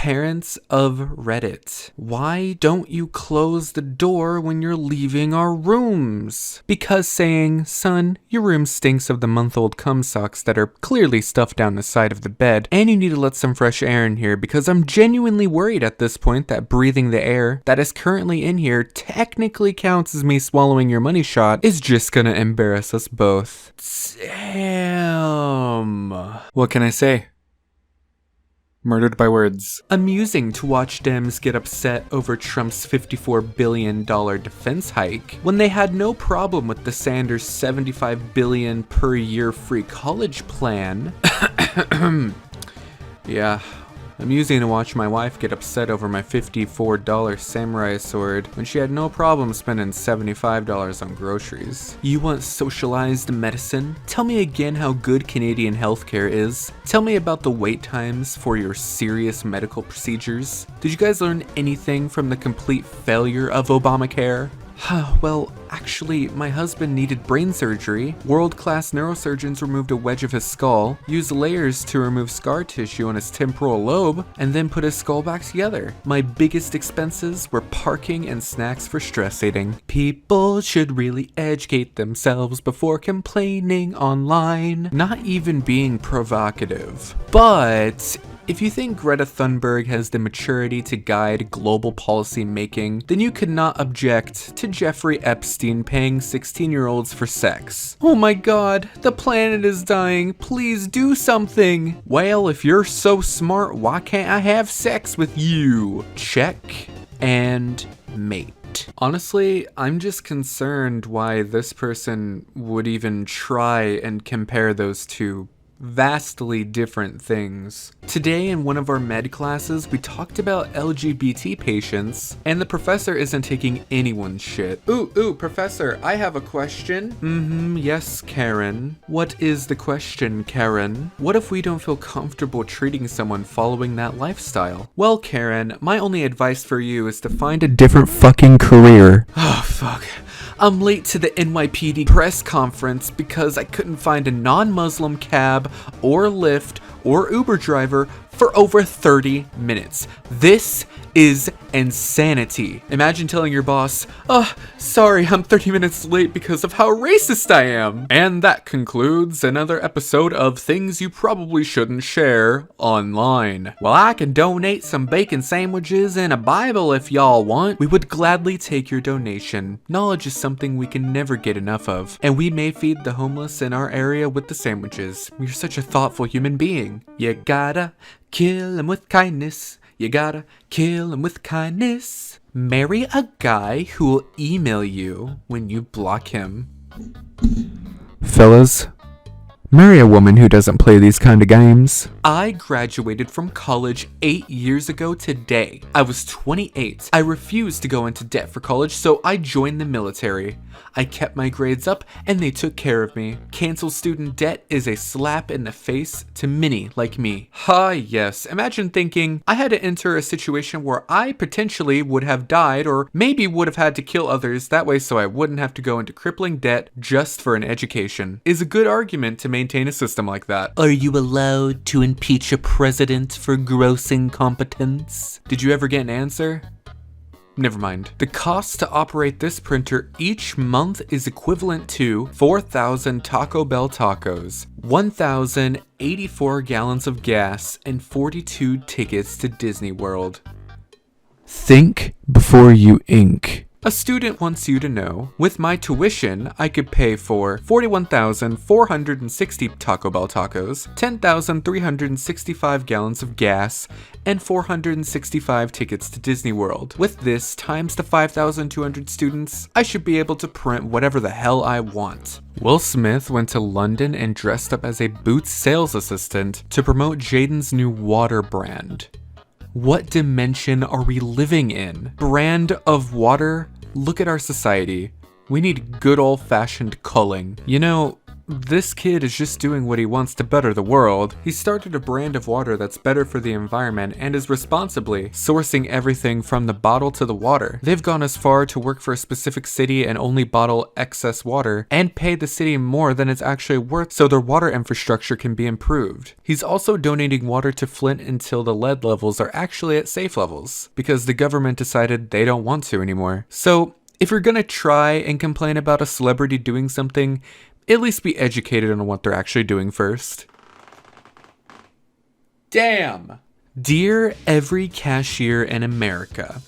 Parents of Reddit, why don't you close the door when you're leaving our rooms? Because saying, son, your room stinks of the month-old cum socks that are clearly stuffed down the side of the bed, and you need to let some fresh air in here because I'm genuinely worried at this point that breathing the air that is currently in here technically counts as me swallowing your money shot is just gonna embarrass us both. Damn. What can I say? Murdered by words. Amusing to watch Dems get upset over Trump's $54 billion defense hike when they had no problem with the Sanders $75 billion per year free college plan. Yeah. Amusing to watch my wife get upset over my $54 samurai sword when she had no problem spending $75 on groceries. You want socialized medicine? Tell me again how good Canadian healthcare is. Tell me about the wait times for your serious medical procedures. Did you guys learn anything from the complete failure of Obamacare? Well, actually, my husband needed brain surgery. World-class neurosurgeons removed a wedge of his skull, used layers to remove scar tissue on his temporal lobe, and then put his skull back together. My biggest expenses were parking and snacks for stress eating. People should really educate themselves before complaining online. Not even being provocative. But if you think Greta Thunberg has the maturity to guide global policy making, then you could not object to Jeffrey Epstein paying 16-year-olds for sex. Oh my god, the planet is dying, please do something! Well, if you're so smart, why can't I have sex with you? Check and mate. Honestly, I'm just concerned why this person would even try and compare those two vastly different things. Today in one of our med classes, we talked about LGBT patients, and the professor isn't taking anyone's shit. Ooh, professor, I have a question. Yes, Karen. What is the question, Karen? What if we don't feel comfortable treating someone following that lifestyle? Well, Karen, my only advice for you is to find a different fucking career. Oh, fuck. I'm late to the NYPD press conference because I couldn't find a non-Muslim cab or Lyft or Uber driver for over 30 minutes. This is insanity. Imagine telling your boss, sorry, I'm 30 minutes late because of how racist I am. And that concludes another episode of Things You Probably Shouldn't Share Online. Well, I can donate some bacon sandwiches and a Bible if y'all want. We would gladly take your donation. Knowledge is something we can never get enough of, and we may feed the homeless in our area with the sandwiches. You're such a thoughtful human being. You gotta kill him with kindness. You gotta kill him with kindness. Marry a guy who will email you when you block him. Fellas, marry a woman who doesn't play these kind of games. I graduated from college 8 years ago today. I was 28. I refused to go into debt for college, so I joined the military. I kept my grades up and they took care of me. Cancel student debt is a slap in the face to many like me. Yes. Imagine thinking I had to enter a situation where I potentially would have died or maybe would have had to kill others that way so I wouldn't have to go into crippling debt just for an education. Is a good argument to maintain a system like that. Are you allowed to impeach a president for gross incompetence? Did you ever get an answer? Never mind. The cost to operate this printer each month is equivalent to 4,000 Taco Bell tacos, 1,084 gallons of gas, and 42 tickets to Disney World. Think before you ink. A student wants you to know, with my tuition, I could pay for 41,460 Taco Bell tacos, 10,365 gallons of gas, and 465 tickets to Disney World. With this, times the 5,200 students, I should be able to print whatever the hell I want. Will Smith went to London and dressed up as a Boots sales assistant to promote Jaden's new water brand. What dimension are we living in? Brand of water? Look at our society. We need good old-fashioned culling. You know, this kid is just doing what he wants to better the world. He started a brand of water that's better for the environment and is responsibly sourcing everything from the bottle to the water. They've gone as far to work for a specific city and only bottle excess water and pay the city more than it's actually worth so their water infrastructure can be improved. He's also donating water to Flint until the lead levels are actually at safe levels because the government decided they don't want to anymore. So if you're gonna try and complain about a celebrity doing something, at least be educated on what they're actually doing first. Damn! Dear every cashier in America,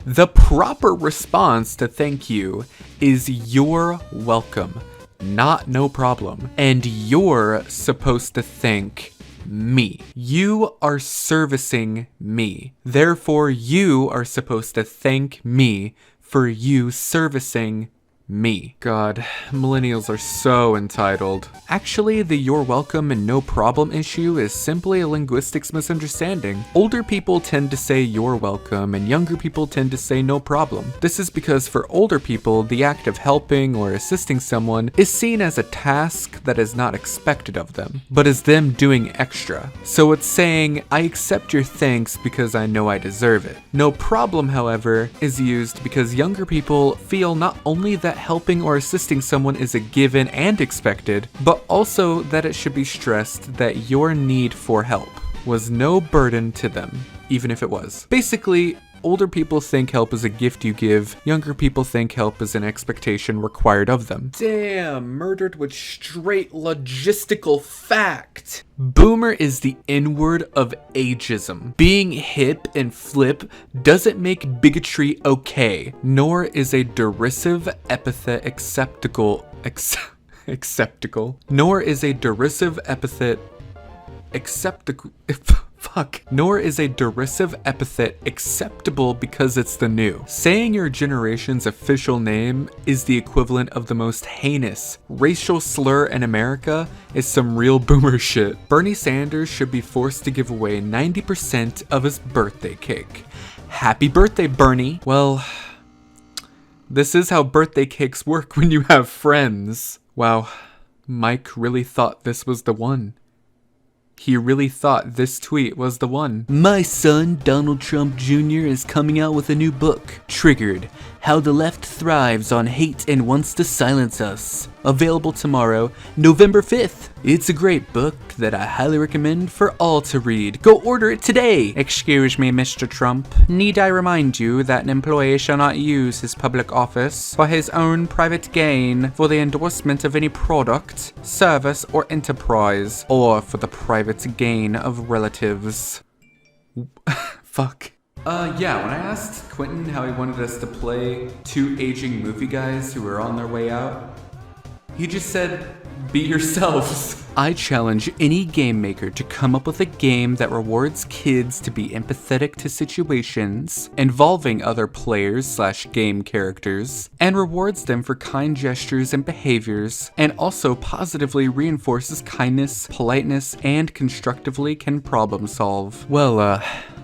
the proper response to thank you is "you're welcome," not "no problem." And you're supposed to thank me. You are servicing me. Therefore, you are supposed to thank me for you servicing me. God, millennials are so entitled. Actually, the "you're welcome" and "no problem" issue is simply a linguistics misunderstanding. Older people tend to say "you're welcome" and younger people tend to say "no problem." This is because for older people, the act of helping or assisting someone is seen as a task that is not expected of them, but is them doing extra. So it's saying, "I accept your thanks because I know I deserve it." "No problem," however, is used because younger people feel not only that helping or assisting someone is a given and expected, but also that it should be stressed that your need for help was no burden to them, even if it was. Basically, older people think help is a gift you give, younger people think help is an expectation required of them. Damn, murdered with straight logistical fact. Boomer is the N-word of ageism. Being hip and flip doesn't make bigotry okay, nor is a derisive epithet acceptable. Nor is a derisive epithet acceptable. Nor is a derisive epithet acceptable because it's the new. Saying your generation's official name is the equivalent of the most heinous racial slur in America is some real boomer shit. Bernie Sanders should be forced to give away 90% of his birthday cake. Happy birthday, Bernie. Well, this is how birthday cakes work when you have friends. Wow, Mike really thought this was the one. He really thought this tweet was the one. My son, Donald Trump Jr. is coming out with a new book, Triggered: How the Left Thrives on Hate and Wants to Silence Us. Available tomorrow, November 5th. It's a great book that I highly recommend for all to read. Go order it today! Excuse me, Mr. Trump. Need I remind you that an employee shall not use his public office for his own private gain, for the endorsement of any product, service, or enterprise, or for the private gain of relatives. Fuck. Yeah, when I asked Quentin how he wanted us to play two aging movie guys who were on their way out, he just said, be yourselves. I challenge any game maker to come up with a game that rewards kids to be empathetic to situations involving other players/game characters, and rewards them for kind gestures and behaviors, and also positively reinforces kindness, politeness, and constructively can problem solve. Well,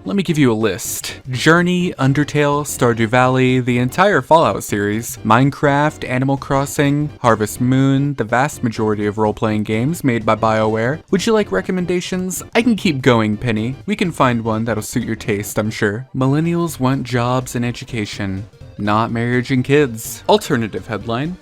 let me give you a list. Journey, Undertale, Stardew Valley, the entire Fallout series, Minecraft, Animal Crossing, Harvest Moon, the vast majority of role-playing games made by BioWare. Would you like recommendations? I can keep going, Penny. We can find one that'll suit your taste, I'm sure. Millennials want jobs and education, not marriage and kids. Alternative headline: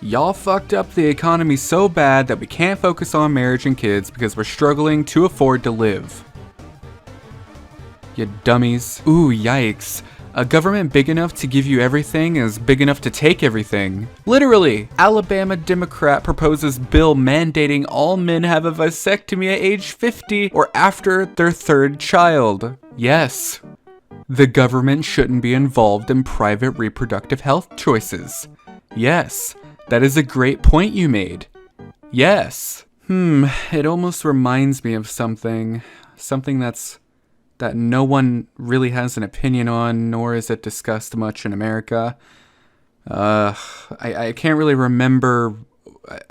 y'all fucked up the economy so bad that we can't focus on marriage and kids because we're struggling to afford to live. You dummies. Ooh, yikes. A government big enough to give you everything is big enough to take everything. Literally, Alabama Democrat proposes bill mandating all men have a vasectomy at age 50 or after their third child. Yes, the government shouldn't be involved in private reproductive health choices. Yes, that is a great point you made. Yes. It almost reminds me of something that no one really has an opinion on, nor is it discussed much in America. I can't really remember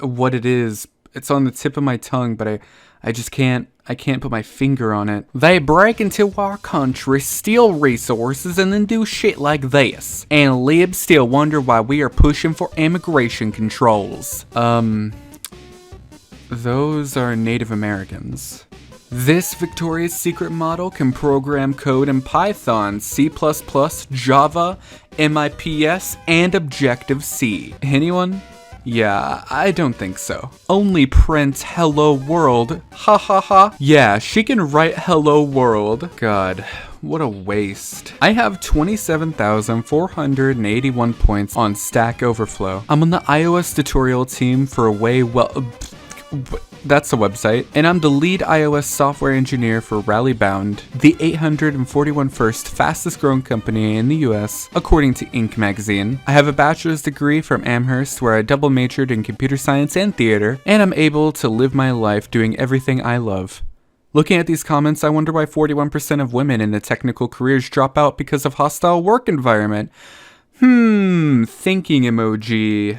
what it is. It's on the tip of my tongue, but I just can't put my finger on it. They break into our country, steal resources, and then do shit like this. And libs still wonder why we are pushing for immigration controls. Those are Native Americans. This Victoria's Secret model can program code in Python, C++, Java, MIPS, and Objective-C. Anyone? Yeah, I don't think so. Only print hello world. Ha ha ha. Yeah, she can write hello world. God, what a waste. I have 27,481 points on Stack Overflow. I'm on the iOS tutorial team for that's a website, and I'm the lead iOS software engineer for Rallybound, the 841st fastest growing company in the US, according to Inc. magazine. I have a bachelor's degree from Amherst where I double majored in computer science and theater, and I'm able to live my life doing everything I love. Looking at these comments, I wonder why 41% of women in the technical careers drop out because of hostile work environment. Thinking emoji.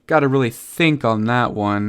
Gotta really think on that one.